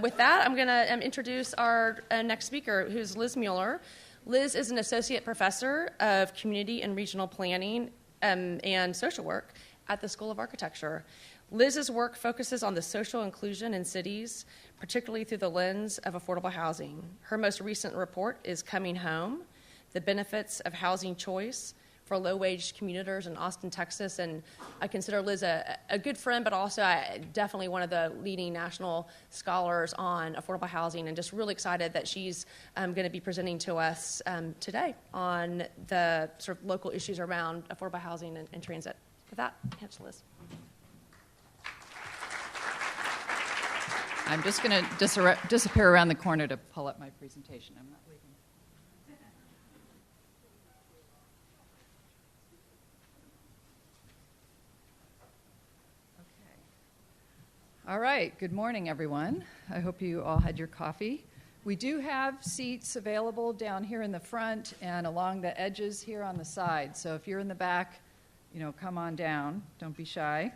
With that, I'm going to introduce our next speaker, who's Liz Mueller. Liz is an associate professor of community and regional planning and social work at the School of Architecture. Liz's work focuses on the social inclusion in cities, particularly through the lens of affordable housing. Her most recent report is Coming Home: The Benefits of Housing Choice for Low-Wage Commuters in Austin, Texas. And I consider Liz a good friend, but also definitely one of the leading national scholars on affordable housing, and just really excited that she's going to be presenting to us today on the sort of local issues around affordable housing and transit. With that, here's Liz. I'm just going to disappear around the corner to pull up my presentation. I'm not leaving. All right, good morning, everyone. I hope you all had your coffee. We do have seats available down here in the front and along the edges here on the side. So if you're in the back, come on down. Don't be shy.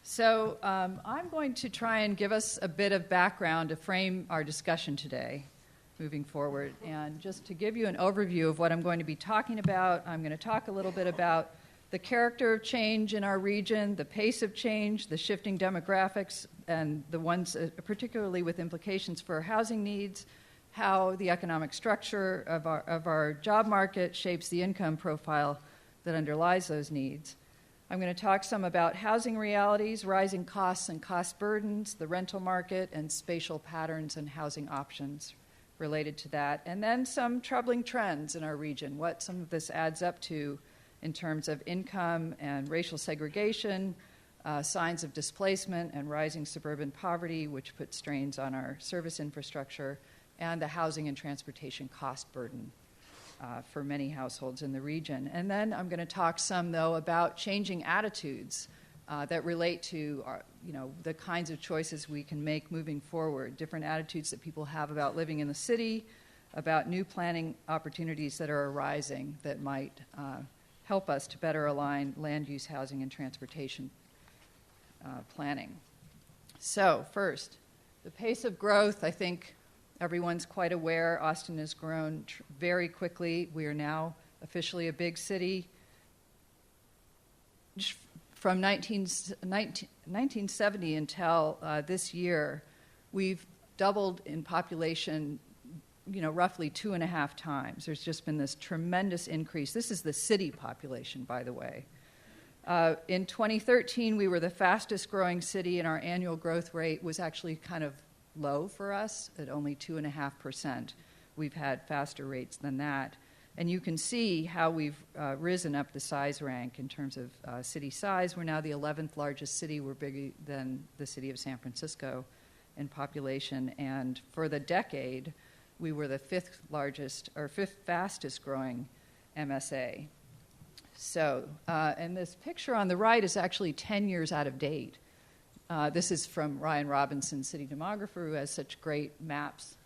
So I'm going to try and give us a bit of background to frame our discussion today, moving forward. And just to give you an overview of what I'm going to be talking about, I'm going to talk a little bit about the character of change in our region, the pace of change, the shifting demographics, and the ones particularly with implications for housing needs, how the economic structure of our job market shapes the income profile that underlies those needs. I'm going to talk some about housing realities, rising costs and cost burdens, the rental market, and spatial patterns and housing options related to that, and then some troubling trends in our region, what some of this adds up to in terms of income and racial segregation, signs of displacement and rising suburban poverty, which put strains on our service infrastructure, and the housing and transportation cost burden for many households in the region. And then I'm going to talk some, though, about changing attitudes that relate to the kinds of choices we can make moving forward, different attitudes that people have about living in the city, about new planning opportunities that are arising that might help us to better align land use, housing, and transportation planning. So first, the pace of growth. I think everyone's quite aware Austin has grown very quickly. We are now officially a big city. From 1970 until this year, we've doubled in population roughly 2.5 times. There's just been this tremendous increase. This is the city population, by the way. In 2013, we were the fastest growing city, and our annual growth rate was actually kind of low for us at only 2.5%. We've had faster rates than that. And you can see how we've risen up the size rank in terms of city size. We're now the 11th largest city. We're bigger than the city of San Francisco in population. And for the decade, we were the fifth fastest growing MSA. So, and this picture on the right is actually 10 years out of date. This is from Ryan Robinson, city demographer, who has such great maps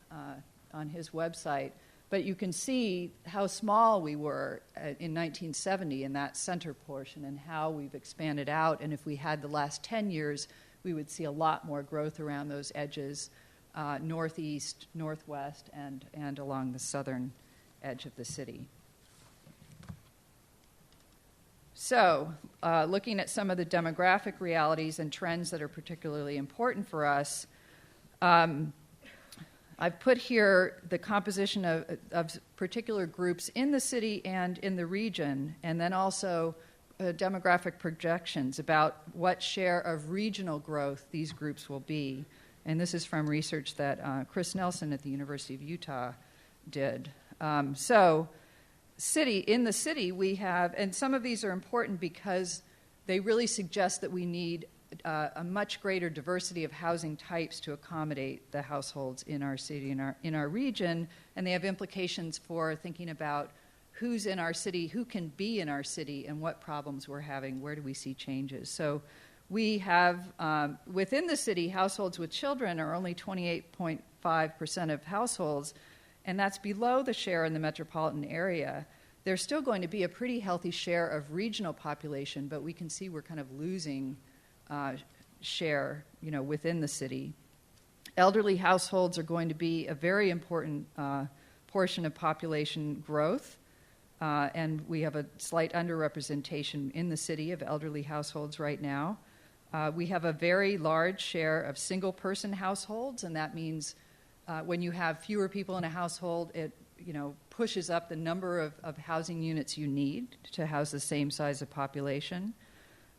on his website. But you can see how small we were in 1970 in that center portion and how we've expanded out. And if we had the last 10 years, we would see a lot more growth around those edges. Northeast, northwest, and along the southern edge of the city. So, looking at some of the demographic realities and trends that are particularly important for us, I've put here the composition of particular groups in the city and in the region, and then also demographic projections about what share of regional growth these groups will be. And this is from research that Chris Nelson at the University of Utah did. In the city we have, and some of these are important because they really suggest that we need a much greater diversity of housing types to accommodate the households in our city, in our region, and they have implications for thinking about who's in our city, who can be in our city, and what problems we're having, where do we see changes. So we have, within the city, households with children are only 28.5% of households, and that's below the share in the metropolitan area. There's still going to be a pretty healthy share of regional population, but we can see we're kind of losing share, within the city. Elderly households are going to be a very important portion of population growth, and we have a slight underrepresentation in the city of elderly households right now. We have a very large share of single-person households, and that means when you have fewer people in a household, it pushes up the number of housing units you need to house the same size of population.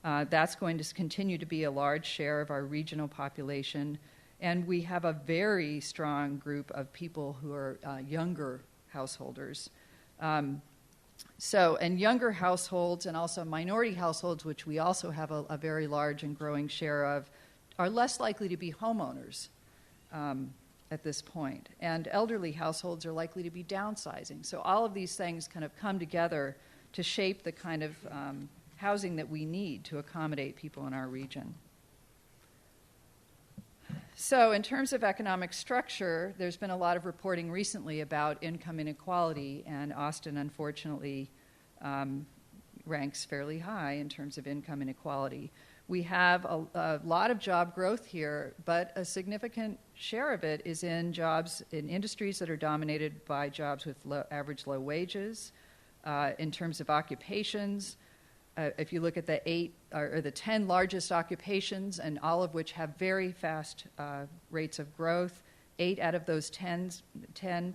That's going to continue to be a large share of our regional population. And we have a very strong group of people who are younger householders. And younger households and also minority households, which we also have a very large and growing share of, are less likely to be homeowners at this point. And elderly households are likely to be downsizing. So all of these things kind of come together to shape the kind of housing that we need to accommodate people in our region. So in terms of economic structure, there's been a lot of reporting recently about income inequality, and Austin, unfortunately, ranks fairly high in terms of income inequality. We have a lot of job growth here, but a significant share of it is in jobs in industries that are dominated by jobs with average low wages. In terms of occupations, if you look at the 10 largest occupations, and all of which have very fast rates of growth, 8 out of those 10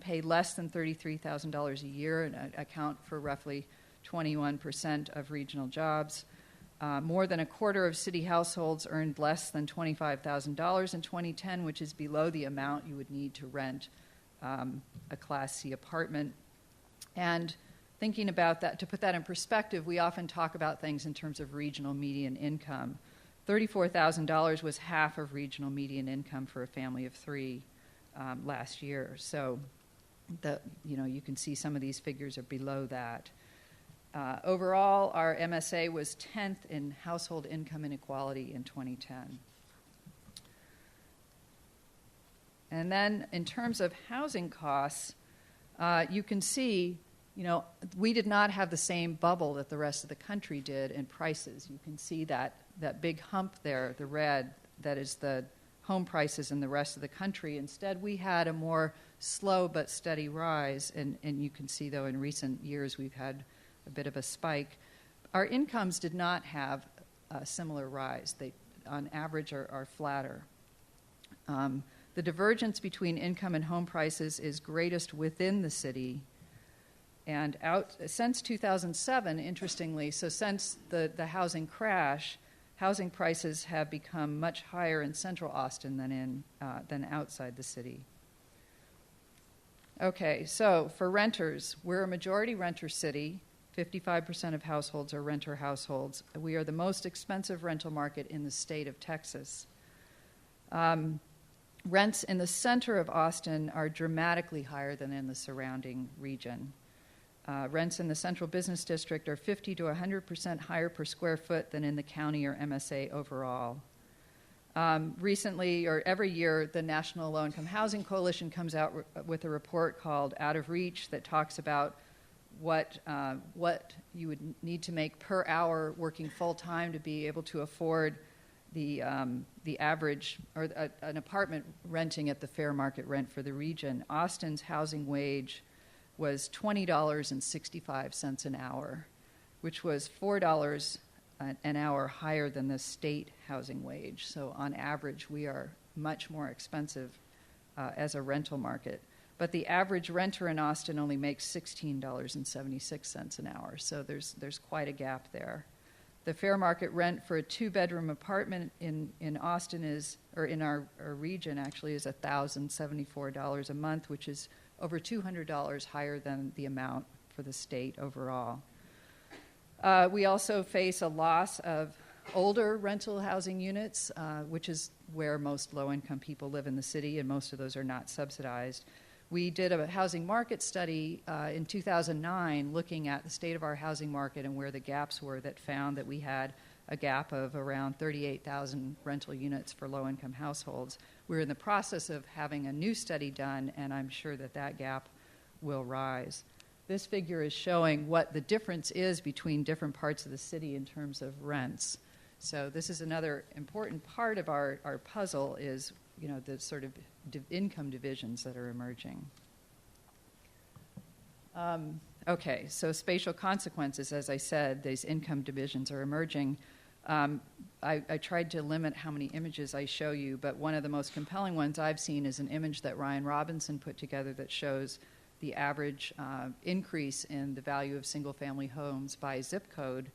pay less than $33,000 a year and account for roughly 21% of regional jobs. More than a quarter of city households earned less than $25,000 in 2010, which is below the amount you would need to rent a Class C apartment. And thinking about that, to put that in perspective, we often talk about things in terms of regional median income. $34,000 was half of regional median income for a family of 3 last year. So, you can see some of these figures are below that. Overall, our MSA was 10th in household income inequality in 2010. And then, in terms of housing costs, you can see we did not have the same bubble that the rest of the country did in prices. You can see that big hump there, the red, that is the home prices in the rest of the country. Instead, we had a more slow but steady rise, and you can see, though, in recent years we've had a bit of a spike. Our incomes did not have a similar rise. They, on average, are flatter. The divergence between income and home prices is greatest within the city. And since 2007, interestingly, so since the housing crash, housing prices have become much higher in central Austin than outside the city. Okay, so for renters, we're a majority renter city. 55% of households are renter households. We are the most expensive rental market in the state of Texas. Rents in the center of Austin are dramatically higher than in the surrounding region. Rents in the central business district are 50 to 100% higher per square foot than in the county or MSA overall. Recently, or every year, the National Low-Income Housing Coalition comes out with a report called Out of Reach that talks about what you would need to make per hour working full-time to be able to afford the average, or an apartment renting at the fair market rent for the region. Austin's housing wage was $20.65 an hour, which was $4 an hour higher than the state housing wage. So on average, we are much more expensive as a rental market. But the average renter in Austin only makes $16.76 an hour, so there's quite a gap there. The fair market rent for a 2-bedroom apartment in Austin or in our region actually, is $1,074 a month, which is over $200 higher than the amount for the state overall. We also face a loss of older rental housing units, which is where most low-income people live in the city, and most of those are not subsidized. We did a housing market study in 2009 looking at the state of our housing market and where the gaps were, that found that we had a gap of around 38,000 rental units for low-income households. We're in the process of having a new study done, and I'm sure that gap will rise. This figure is showing what the difference is between different parts of the city in terms of rents. So this is another important part of our puzzle, is the sort of income divisions that are emerging. Okay, so spatial consequences, as I said, these income divisions are emerging. I tried to limit how many images I show you, but one of the most compelling ones I've seen is an image that Ryan Robinson put together that shows the average increase in the value of single-family homes by zip code.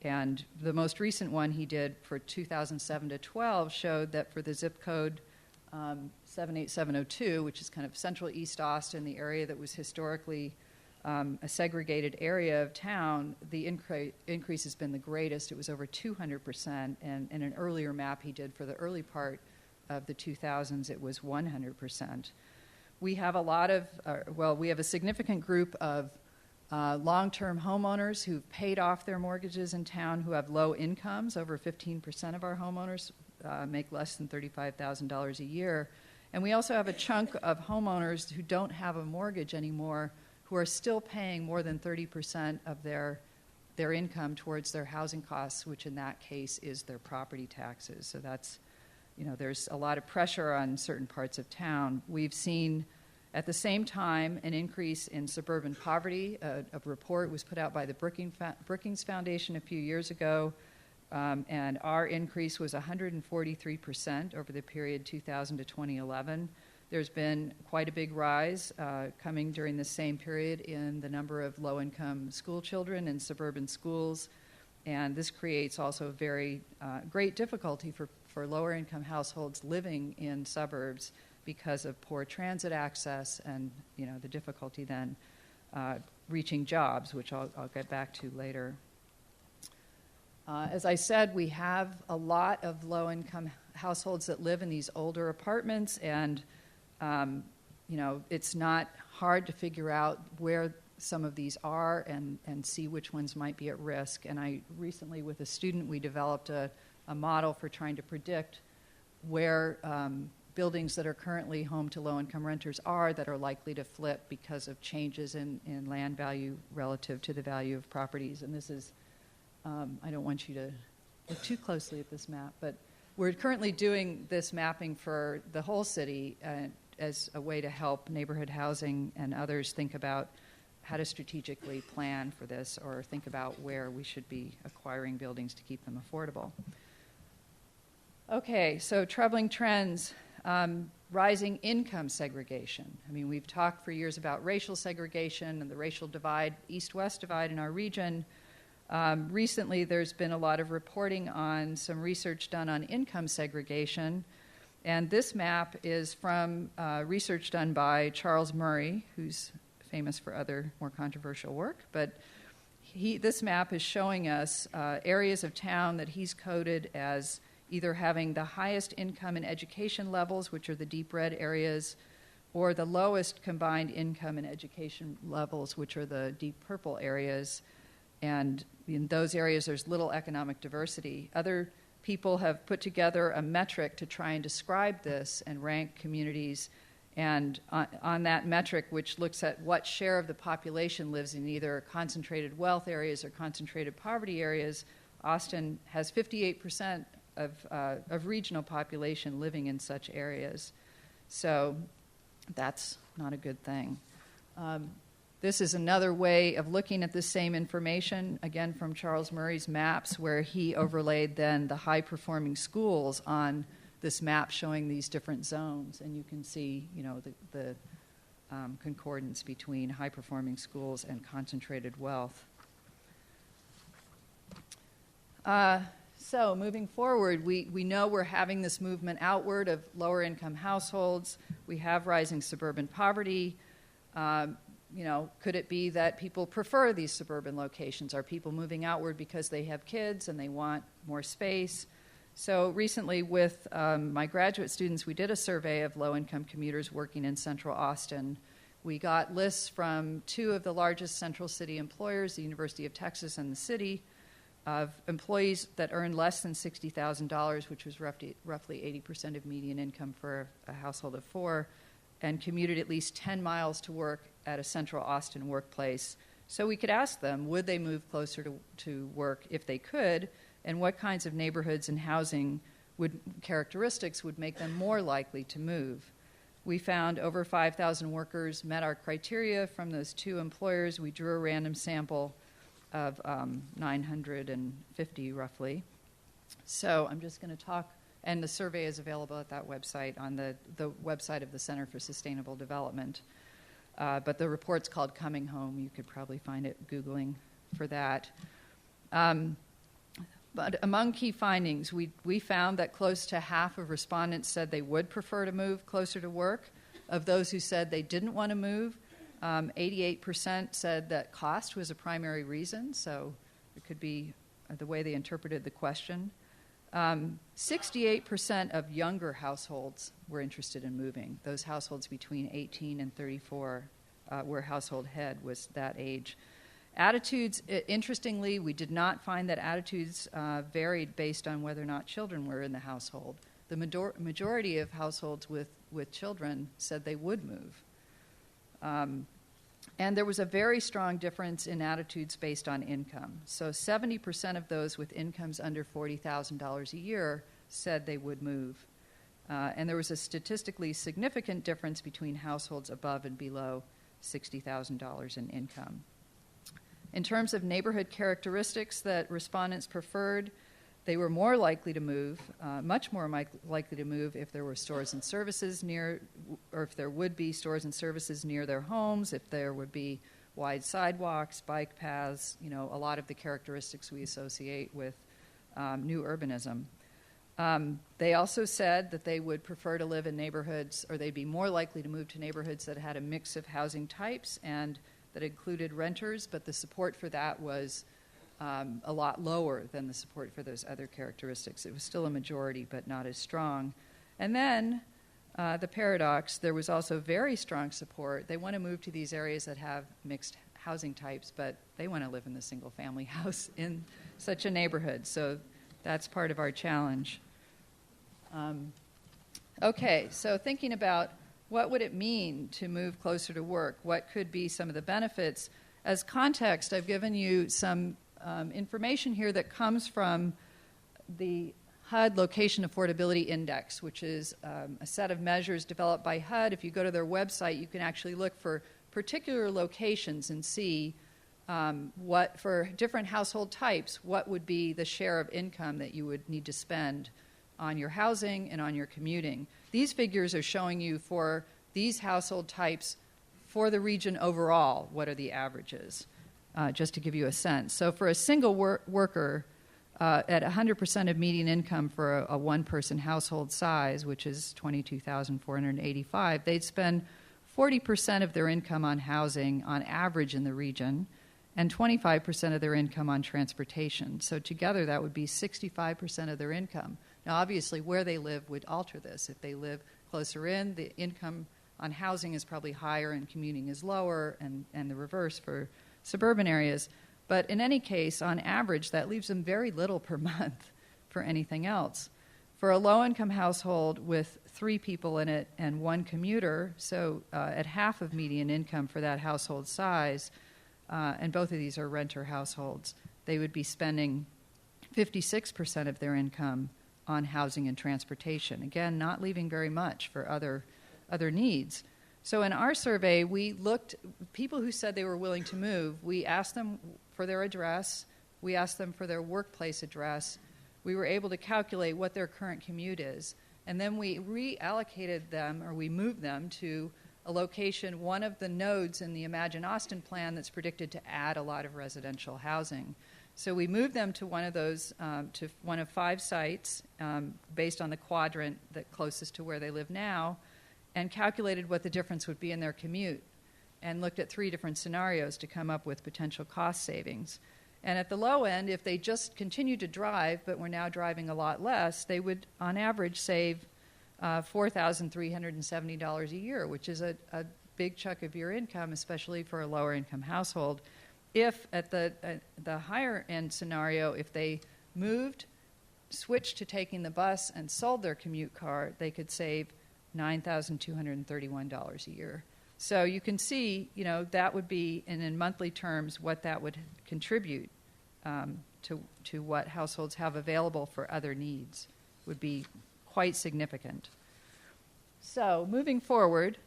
And the most recent one he did for 2007 to 12 showed that for the zip code 78702, which is kind of central East Austin, the area that was historically a segregated area of town, the increase has been the greatest. It was over 200%, and in an earlier map he did for the early part of the 2000s, it was 100%. We have we have a significant group of long-term homeowners who've paid off their mortgages in town who have low incomes. Over 15% of our homeowners make less than $35,000 a year. And we also have a chunk of homeowners who don't have a mortgage anymore who are still paying more than 30% of their income towards their housing costs, which in that case is their property taxes. So that's, there's a lot of pressure on certain parts of town. We've seen at the same time an increase in suburban poverty. A report was put out by the Brookings Foundation a few years ago, and our increase was 143% over the period 2000 to 2011. There's been quite a big rise coming during the same period in the number of low-income school children in suburban schools, and this creates also very great difficulty for lower-income households living in suburbs because of poor transit access and the difficulty then reaching jobs, which I'll get back to later. As I said, we have a lot of low-income households that live in these older apartments, and it's not hard to figure out where some of these are and see which ones might be at risk. And I recently, with a student, we developed a model for trying to predict where buildings that are currently home to low-income renters are that are likely to flip because of changes in land value relative to the value of properties. And this is, I don't want you to look too closely at this map, but we're currently doing this mapping for the whole city as a way to help neighborhood housing and others think about how to strategically plan for this or think about where we should be acquiring buildings to keep them affordable. Okay, so troubling trends, rising income segregation. I mean, we've talked for years about racial segregation and the racial divide, east-west divide in our region. Recently, there's been a lot of reporting on some research done on income segregation. And this map is from research done by Charles Murray, who's famous for other more controversial work. But this map is showing us areas of town that he's coded as either having the highest income and education levels, which are the deep red areas, or the lowest combined income and education levels, which are the deep purple areas. And in those areas, there's little economic diversity. Other people have put together a metric to try and describe this and rank communities. And on that metric, which looks at what share of the population lives in either concentrated wealth areas or concentrated poverty areas, Austin has 58% of regional population living in such areas. So that's not a good thing. This is another way of looking at the same information, again from Charles Murray's maps, where he overlaid then the high-performing schools on this map showing these different zones. And you can see, the concordance between high-performing schools and concentrated wealth. So moving forward, we know we're having this movement outward of lower-income households. We have rising suburban poverty. Could it be that people prefer these suburban locations? Are people moving outward because they have kids and they want more space? So recently with my graduate students, we did a survey of low-income commuters working in central Austin. We got lists from two of the largest central city employers, the University of Texas and the city, of employees that earned less than $60,000, which was roughly 80% of median income for a household of four, and commuted at least 10 miles to work at a central Austin workplace. So we could ask them, would they move closer to work if they could, and what kinds of neighborhoods and housing characteristics would make them more likely to move. We found over 5,000 workers met our criteria from those 2 employers. We drew a random sample of 950 roughly. So I'm just going to talk, and the survey is available at that website, on the website of the Center for Sustainable Development. But the report's called Coming Home. You could probably find it Googling for that. But among key findings, we found that close to half of respondents said they would prefer to move closer to work. Of those who said they didn't want to move, 88% said that cost was a primary reason, so it could be the way they interpreted the question. 68% of younger households were interested in moving. Those households between 18 and 34, where household head was that age. Attitudes, interestingly, we did not find that attitudes varied based on whether or not children were in the household. The majority of households with children said they would move. And there was a very strong difference in attitudes based on income. So 70% of those with incomes under $40,000 a year said they would move. And there was a statistically significant difference between households above and below $60,000 in income. In terms of neighborhood characteristics that respondents preferred, they were more likely to move, much more likely to move if there were stores and services near, or if there would be stores and services near their homes, if there would be wide sidewalks, bike paths, a lot of the characteristics we associate with new urbanism. They also said that they would prefer to live in neighborhoods, or they'd be more likely to move to neighborhoods that had a mix of housing types and that included renters, but the support for that was a lot lower than the support for those other characteristics. It was still a majority, but not as strong. And then the paradox, there was also very strong support. They want to move to these areas that have mixed housing types, but they want to live in the single-family house in such a neighborhood. So that's part of our challenge. Okay, so thinking about what would it mean to move closer to work? What could be some of the benefits? As context, I've given you some information here that comes from the HUD Location Affordability Index, which is a set of measures developed by HUD. If you go to their website, you can actually look for particular locations and see what, for different household types, what would be the share of income that you would need to spend on your housing and on your commuting. These figures are showing you for these household types for the region overall, what are the averages, just to give you a sense. So for a single worker, at 100% of median income for a one-person household size, which is $22,485, they'd spend 40% of their income on housing on average in the region, and 25% of their income on transportation. So together that would be 65% of their income. Now obviously where they live would alter this. If they live closer in, the income on housing is probably higher and commuting is lower, and the reverse for suburban areas. But in any case, on average, that leaves them very little per month for anything else. For a low-income household with 3 people in it and 1 commuter, so at half of median income for that household size, and both of these are renter households, they would be spending 56% of their income on housing and transportation. Again, not leaving very much for other needs. So in our survey, we looked, people who said they were willing to move, we asked them for their address, we asked them for their workplace address, we were able to calculate what their current commute is, and then we reallocated them, or we moved them to a location, one of the nodes in the Imagine Austin plan that's predicted to add a lot of residential housing. So we moved them to one of those, to one of 5 sites based on the quadrant that closest to where they live now, and calculated what the difference would be in their commute, and looked at 3 different scenarios to come up with potential cost savings. And at the low end, if they just continued to drive, but were now driving a lot less, they would, on average, save $4,370 a year, which is a big chunk of your income, especially for a lower-income household. If at the higher-end scenario, if they moved, switched to taking the bus, and sold their commute car, they could save $9,231 a year. So you can see, that would be, and in monthly terms, what that would contribute to what households have available for other needs. would be quite significant. So moving forward,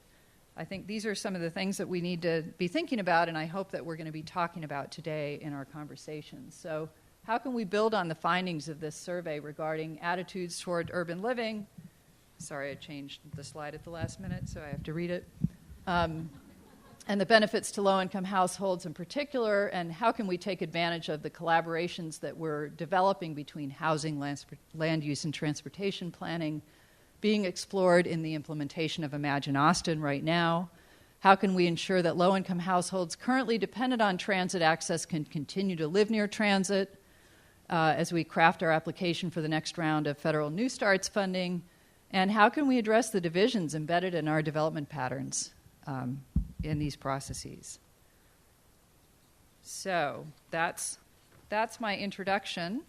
I think these are some of the things that we need to be thinking about, and I hope that we're going to be talking about today in our conversations. So how can we build on the findings of this survey regarding attitudes toward urban living? Sorry, I changed the slide at the last minute, so I have to read it. And the benefits to low-income households in particular, and how can we take advantage of the collaborations that we're developing between housing, land use, and transportation planning being explored in the implementation of Imagine Austin right now? How can we ensure that low-income households currently dependent on transit access can continue to live near transit as we craft our application for the next round of federal New Starts funding? And how can we address the divisions embedded in our development patterns in these processes? So that's my introduction.